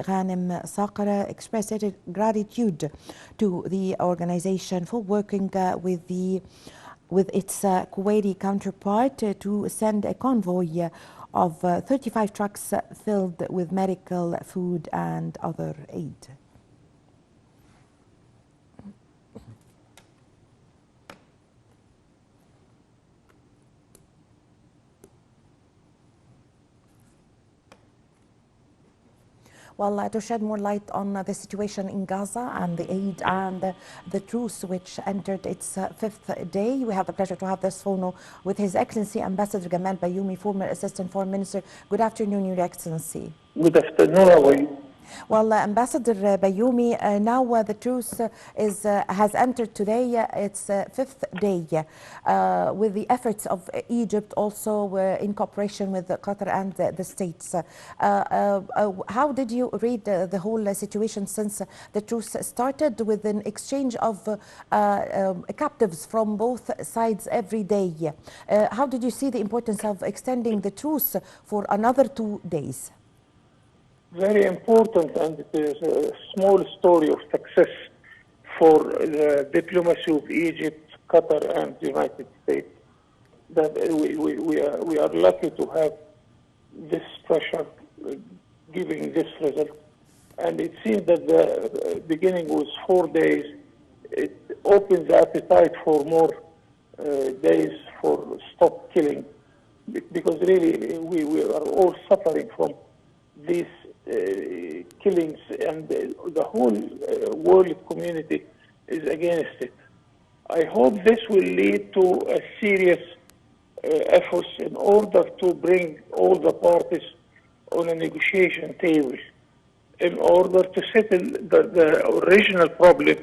Ghanem Saqara expressed gratitude to the organization for working with its Kuwaiti counterpart to send a convoy of 35 trucks filled with medical, food and other aid. Well, to shed more light on the situation in Gaza and the aid and the truce which entered its fifth day, we have the pleasure to have this phone with His Excellency Ambassador Gamal Bayoumi, former Assistant Foreign Minister. Good afternoon, Your Excellency. Good afternoon, how are you? Well, Ambassador Bayoumi, now the truce has entered today its fifth day with the efforts of Egypt also in cooperation with Qatar and the States. How did you read the whole situation since the truce started with an exchange of captives from both sides every day? How did you see the importance of extending the truce for another 2 days? Very important, and it is a small story of success for the diplomacy of Egypt, Qatar, and the United States. That we are lucky to have this pressure giving this result. And it seems that the beginning was 4 days. It opens the appetite for more days for stop killing, because really we are all suffering from these killings, and the whole world community is against it. I hope this will lead to a serious efforts in order to bring all the parties on a negotiation table in order to settle the original problem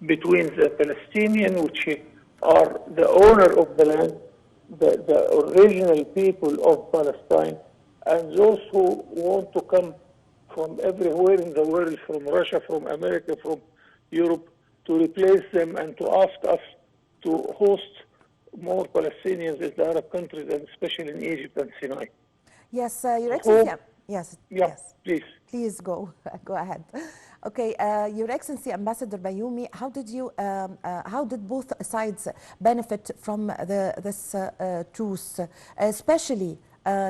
between the Palestinians, which are the owner of the land, the original people of Palestine, and those who want to come from everywhere in the world, from Russia, from America, from Europe, to replace them and to ask us to host more Palestinians in the Arab countries, and especially in Egypt and Sinai. Yes, Your Excellency. Yes. Yeah, yes. please. Please go ahead. Okay, Your Excellency Ambassador Bayoumi, how did both sides benefit from this truce, especially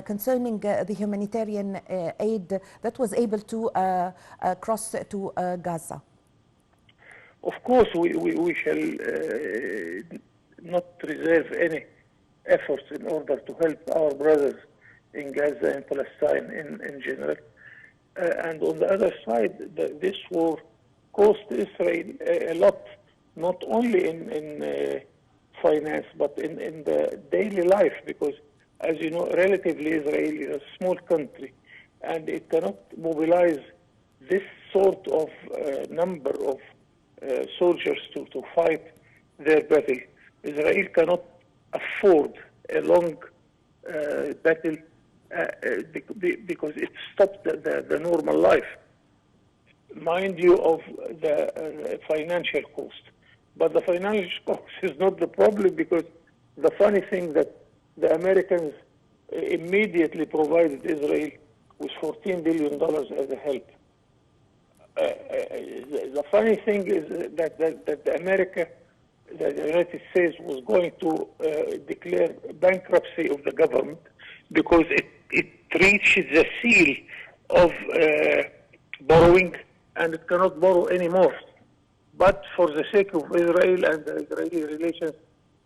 concerning the humanitarian aid that was able to cross to Gaza? Of course, we shall not reserve any efforts in order to help our brothers in Gaza and Palestine in general. And on the other side, this war cost Israel a lot, not only in finance, but in the daily life, because as you know, relatively Israel is a small country, and it cannot mobilize this sort of number of soldiers to fight their battle. Israel cannot afford a long battle because it stops the normal life. Mind you of the financial cost. But the financial cost is not the problem, because the funny thing that the Americans immediately provided Israel with $14 billion as a help. The funny thing is that the United States was going to declare bankruptcy of the government because it reached the seal of borrowing, and it cannot borrow anymore. But for the sake of Israel and the Israeli relations,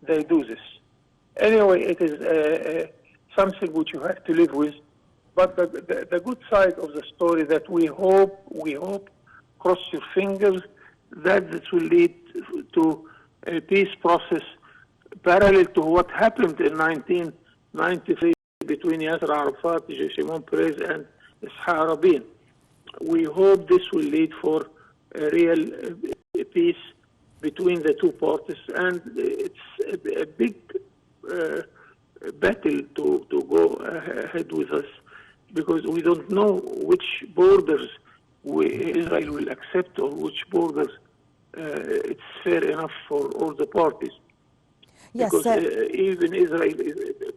they do this. Anyway, it is something which you have to live with. But the good side of the story that we hope, cross your fingers, that this will lead to a peace process parallel to what happened in 1993 between Yasser Arafat, Shimon Peres, and Ishaq Rabin. We hope this will lead for a real peace between the two parties, and it's a big battle to go ahead with us, because we don't know which borders Israel will accept or which borders it's fair enough for all the parties. Yes, because even Israel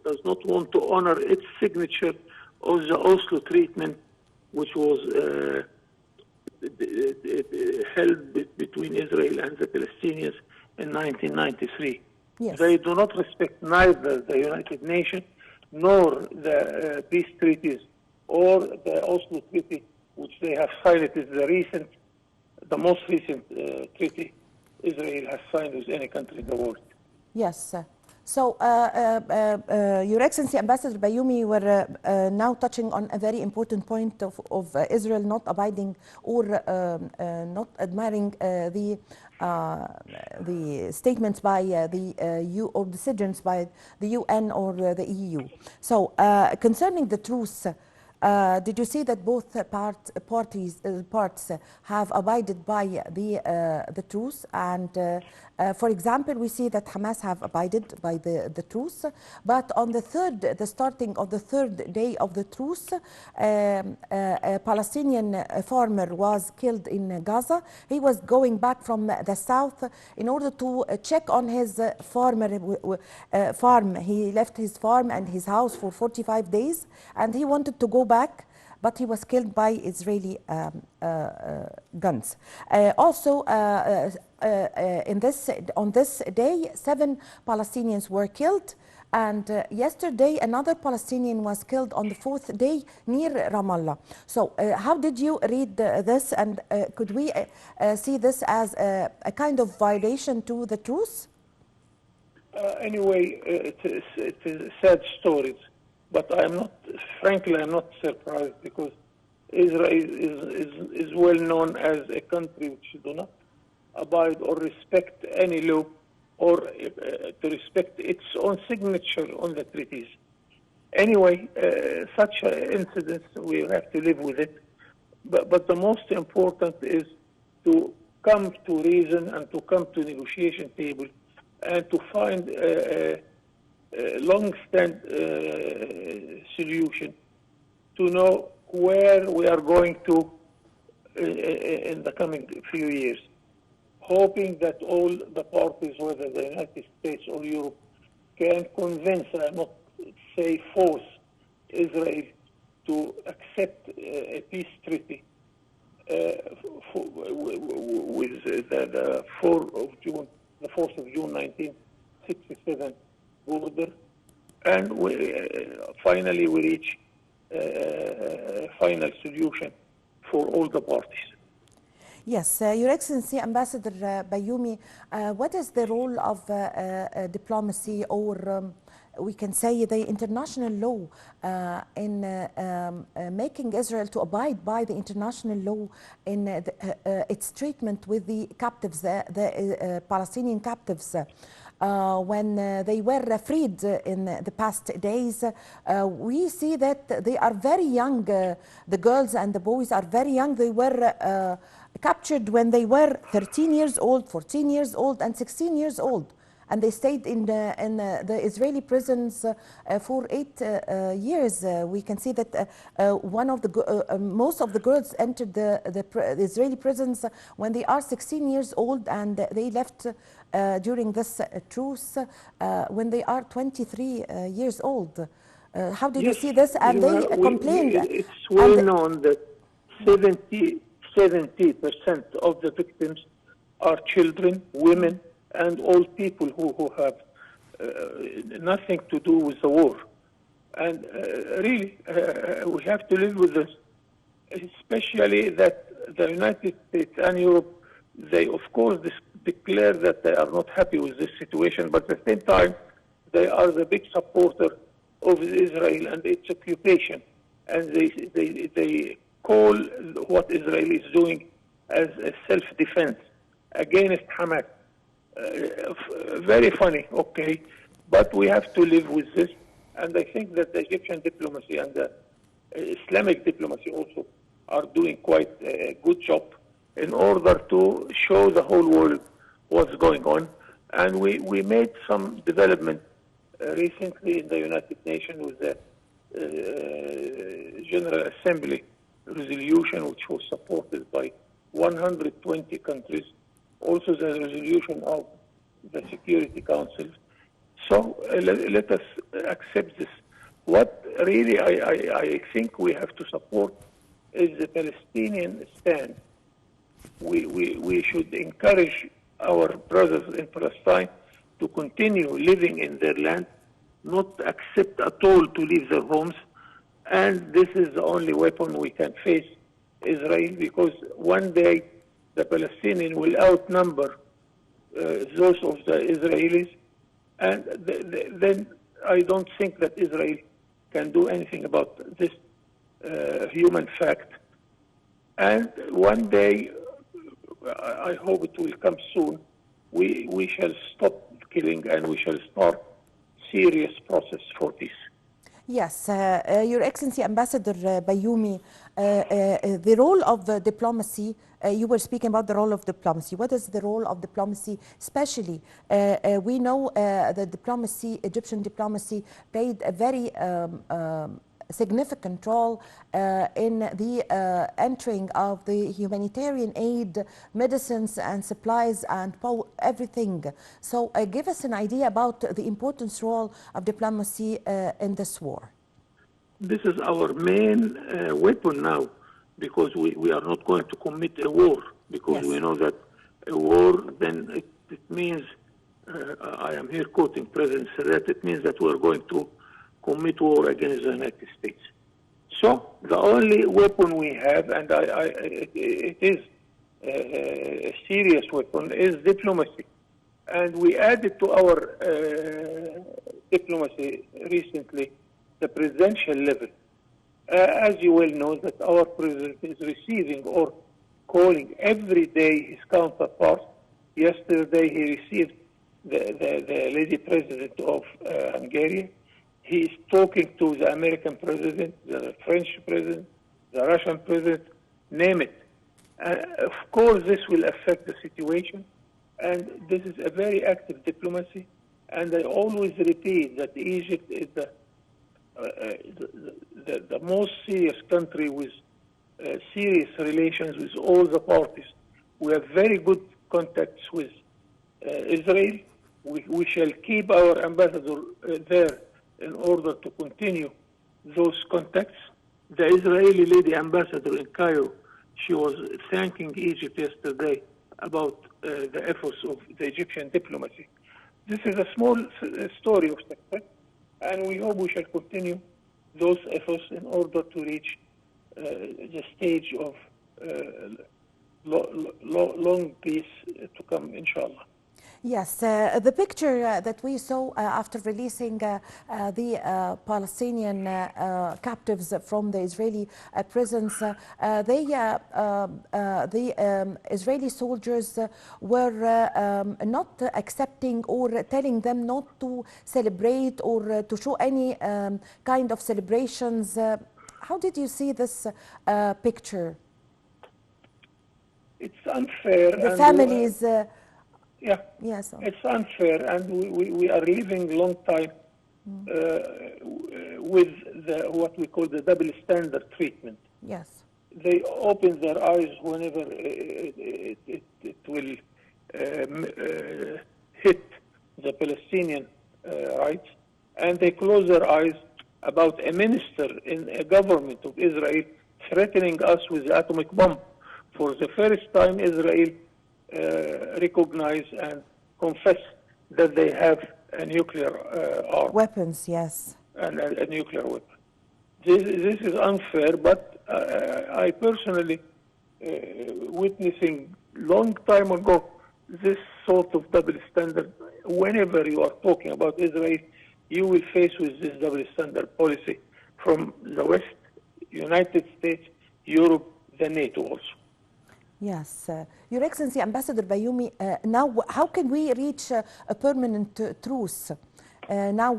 does not want to honor its signature of the Oslo treatment, which was held between Israel and the Palestinians in 1993. Yes. They do not respect neither the United Nations nor the peace treaties or the Oslo Treaty, which they have signed. It is the most recent treaty Israel has signed with any country in the world. Yes. So, Your Excellency, Ambassador Bayoumi, were now touching on a very important point of Israel not abiding or not admiring the statements by or decisions by the UN or the EU. So, concerning the truce, did you see that both parts have abided by the truce? And for example, we see that Hamas have abided by the truce, but on the starting of the third day of the truce, a Palestinian farmer was killed in Gaza. He was going back from the south in order to check on his farm. He left his farm and his house for 45 days, and he wanted to go back, but he was killed by Israeli guns. Also, on this day, 7 Palestinians were killed, and yesterday another Palestinian was killed on the 4th day near Ramallah. So how did you read this, and could we see this as a kind of violation to the truce? Anyway, it is sad stories, but frankly, I'm not surprised, because Israel is well known as a country which do not abide or respect any law, or to respect its own signature on the treaties. Anyway, such incidents, we have to live with it. But the most important is to come to reason and to come to negotiation table and to find a long-stand solution to know where we are going to in the coming few years, hoping that all the parties, whether the United States or Europe, can convince, and not say force, Israel to accept a peace treaty with the 4th of June 1967 border, and finally we reach a final solution for all the parties. Yes, Your Excellency, Ambassador Bayoumi, what is the role of diplomacy, or we can say the international law, in making Israel to abide by the international law in its treatment with the captives, the Palestinian captives? When they were freed in the past days, we see that they are very young. The girls and the boys are very young. They were captured when they were 13 years old, 14 years old, and 16 years old. And they stayed in the Israeli prisons for 8 years. We can see that most of the girls entered the Israeli prisons when they are 16 years old, and they left during this truce when they are 23 years old. How did you see this? And they complained. It's well known that 70% of the victims are children, women, and old people who have nothing to do with the war. And really, we have to live with this, especially that the United States and Europe, they of course declare that they are not happy with this situation, but at the same time, they are the big supporter of Israel and its occupation. And they call what Israel is doing as a self-defense against Hamas. Very funny, okay, but we have to live with this, and I think that the Egyptian diplomacy and the Islamic diplomacy also are doing quite a good job in order to show the whole world what's going on. And we made some development recently in the United Nations with the General Assembly resolution, which was supported by 120 countries. Also the resolution of the Security Council. So let us accept this. What really I think we have to support is the Palestinian stand we should encourage our brothers in Palestine to continue living in their land, not accept at all to leave their homes. And this is the only weapon we can face Israel, because one day the Palestinians will outnumber those of the Israelis, and then I don't think that Israel can do anything about this human fact. And one day, I hope it will come soon, we shall stop killing and we shall start serious process for peace. Yes, Your Excellency Ambassador Bayoumi, the role of diplomacy, you were speaking about the role of diplomacy. What is the role of diplomacy, especially? We know that diplomacy, Egyptian diplomacy, played a very significant role in the entering of the humanitarian aid, medicines and supplies and everything. So give us an idea about the importance role of diplomacy in this war. This is our main weapon now, because we are not going to commit a war, because we know that a war, then it means, I am here quoting President Sadat, it means that we are going to commit war against the United States. So the only weapon we have, and it is a serious weapon, is diplomacy. And we added to our diplomacy recently the presidential level. As you well know, that our president is receiving or calling every day his counterparts. Yesterday he received the lady president of Hungary. He is talking to the American president, the French president, the Russian president, name it. Of course, this will affect the situation, and this is a very active diplomacy. And I always repeat that Egypt is the most serious country with serious relations with all the parties. We have very good contacts with Israel. We shall keep our ambassador there in order to continue those contacts. The Israeli lady ambassador in Cairo, she was thanking Egypt yesterday about the efforts of the Egyptian diplomacy. This is a small story of success, and we hope we shall continue those efforts in order to reach the stage of long peace to come, inshallah. Yes, the picture that we saw after releasing the Palestinian captives from the Israeli prisons, the Israeli soldiers were not accepting or telling them not to celebrate or to show any kind of celebrations. How did you see this picture? It's unfair. The families... Yeah, yes, it's unfair, and we are living long time with what we call the double standard treatment. Yes. They open their eyes whenever it will hit the Palestinian rights, and they close their eyes about a minister in a government of Israel threatening us with the atomic bomb. For the first time, Israel recognize and confess that they have a nuclear arm. Weapons, yes. And a nuclear weapon. This is unfair, but I personally, witnessing long time ago, this sort of double standard, whenever you are talking about Israel, you will face with this double standard policy from the West, United States, Europe, the NATO also. Yes. Your Excellency, Ambassador Bayoumi, now how can we reach a permanent truce? Now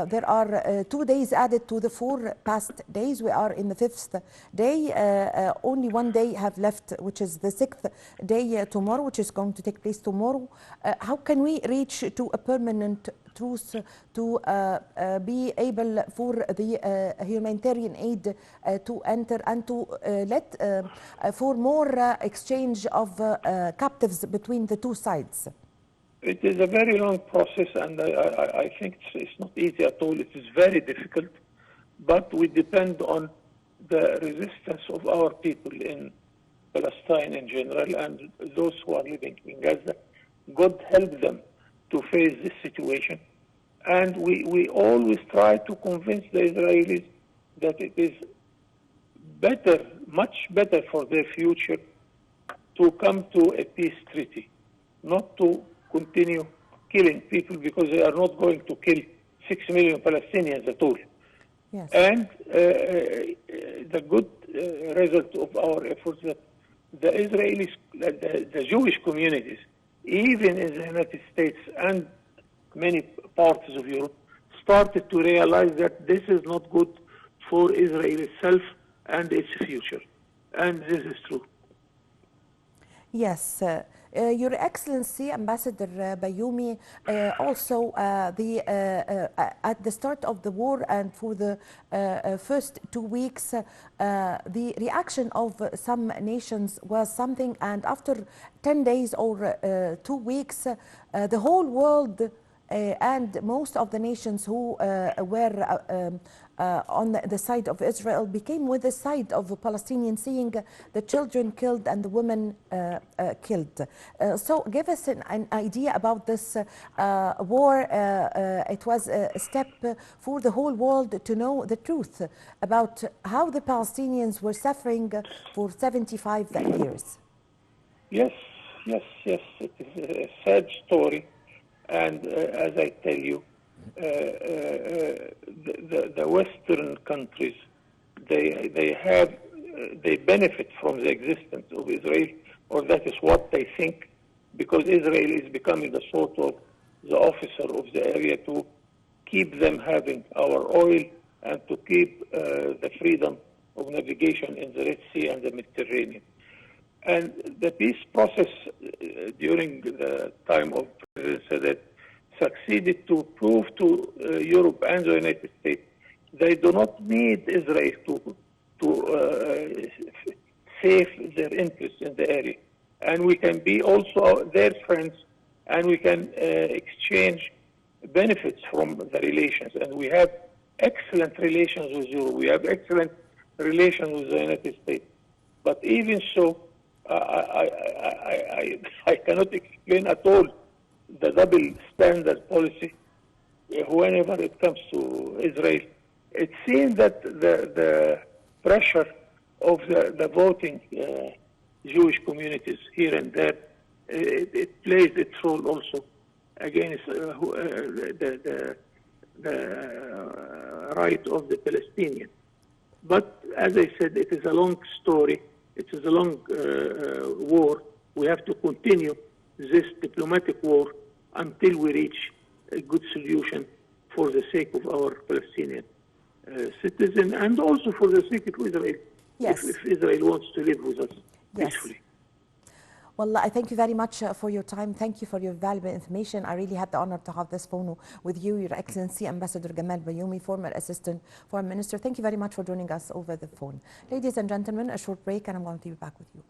there are 2 days added to the 4 past days. We are in the 5th day. Only 1 day have left, which is the 6th day tomorrow, which is going to take place tomorrow. How can we reach to a permanent truce to be able for the humanitarian aid to enter and to let for more exchange of captives between the two sides? It is a very long process, and I think it's not easy at all. It is very difficult, but we depend on the resistance of our people in Palestine in general and those who are living in Gaza. God help them to face this situation. And we always try to convince the Israelis that it is better, much better for their future to come to a peace treaty, not to continue killing people, because they are not going to kill 6 million Palestinians at all. Yes. And the good result of our efforts that the Israelis, the Jewish communities, even in the United States and many parts of Europe, started to realize that this is not good for Israel itself and its future. And this is true. Yes, Your Excellency, Ambassador Bayoumi, also at the start of the war and for the first 2 weeks, the reaction of some nations was something, and after 10 days or 2 weeks, the whole world and most of the nations who were on the side of Israel became with the side of the Palestinians, seeing the children killed and the women killed. So give us an idea about this war. It was a step for the whole world to know the truth about how the Palestinians were suffering for 75 years. Yes, yes, yes. It is a sad story. And as I tell you, the Western countries, they benefit from the existence of Israel, or that is what they think, because Israel is becoming the sort of the officer of the area to keep them having our oil and to keep the freedom of navigation in the Red Sea and the Mediterranean. And the peace process during the time of President Sadat succeeded to prove to Europe and the United States they do not need Israel to save their interests in the area. And we can be also their friends, and we can exchange benefits from the relations. And we have excellent relations with Europe. We have excellent relations with the United States. But even so, I cannot explain at all the double standard policy whenever it comes to Israel. It seems that the pressure of the voting Jewish communities here and there, it plays its role also against the right of the Palestinians. But as I said, it is a long story. It is a long war. We have to continue this diplomatic war until we reach a good solution for the sake of our Palestinian citizens, and also for the sake of Israel, yes. if Israel wants to live with us peacefully. Yes. Well, I thank you very much for your time. Thank you for your valuable information. I really had the honor to have this phone with you, Your Excellency, Ambassador Gamal Bayoumi, former Assistant Foreign Minister. Thank you very much for joining us over the phone. Ladies and gentlemen, a short break, and I'm going to be back with you.